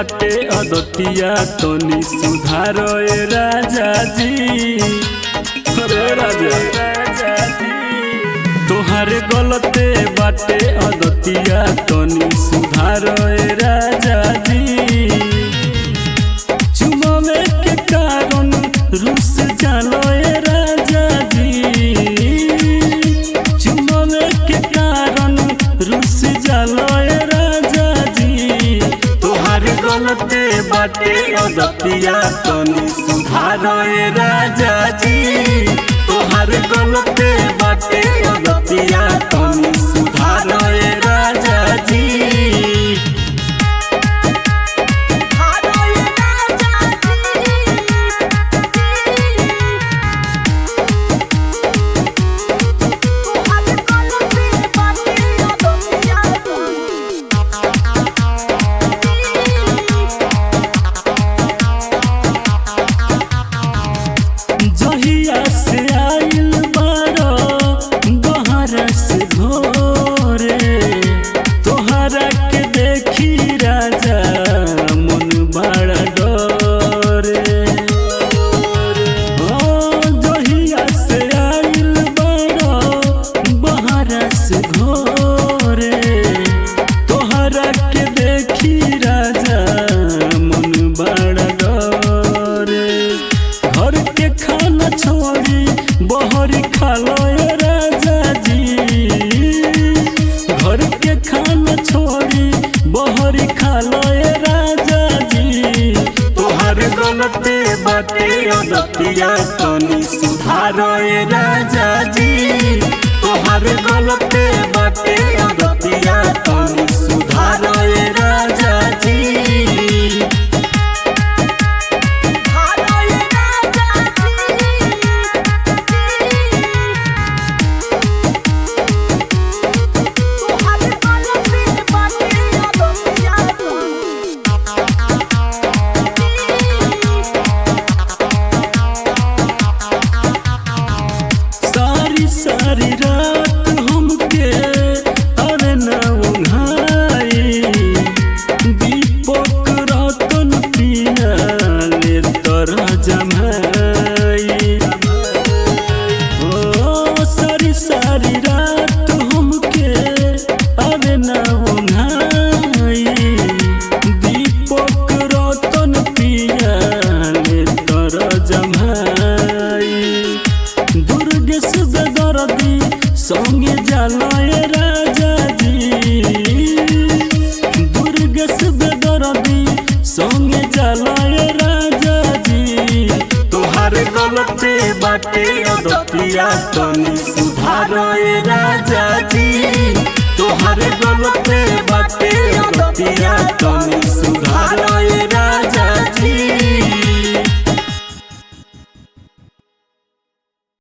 बाटे अदतिया तनी सुधार ए राजा जी। अरे राजा तोहारे गलते बाटे अदतिया तनी सुधार ए राजा जी। चुमावे के कारण रुस जालो ए राजा जी। चुमावे के कारण रुस जालो ए राजा जी। तोहारे गलते बाटे अदतिया तनी सुधार ए राजा जी। तोहारे गलते बाटे अदतिया तनी सुधार ए राजा जी। जहिया से आइल बारो बहरा से घोरे तोहरा के देखी राजा मन बड़ा डरे। जहिया से आइल बारो बहरा से घोरे तोहरा के देखी राजा मन बड़ा डरे। घर के खाना छोड़ी बहरी खालो ए राजा जी। घर के खाना छोड़ी बहरी खालो ए राजा जी। तोहार गलते बाटे अदतिया तनी सुधार ए राजा जी। तोहार गलते बाटे अदतिया तनी सुधार ए राजा जी। सारी रात हमके अरे न उंघाई दीपक रतन पिया ले तोरा जमाई। ओ सारी रात हमके अरे न उंघाई दीपक रतन पिया ले तोरा जमाई। दुर्गेश बेदर्दी संगे जाला ए राजा जी। दुर्गेश बेदर्दी संगे जाला ए राजा जी। तोहार गलते बाटे अदतिया तनी सुधार ए राजा जी। तोहार गलते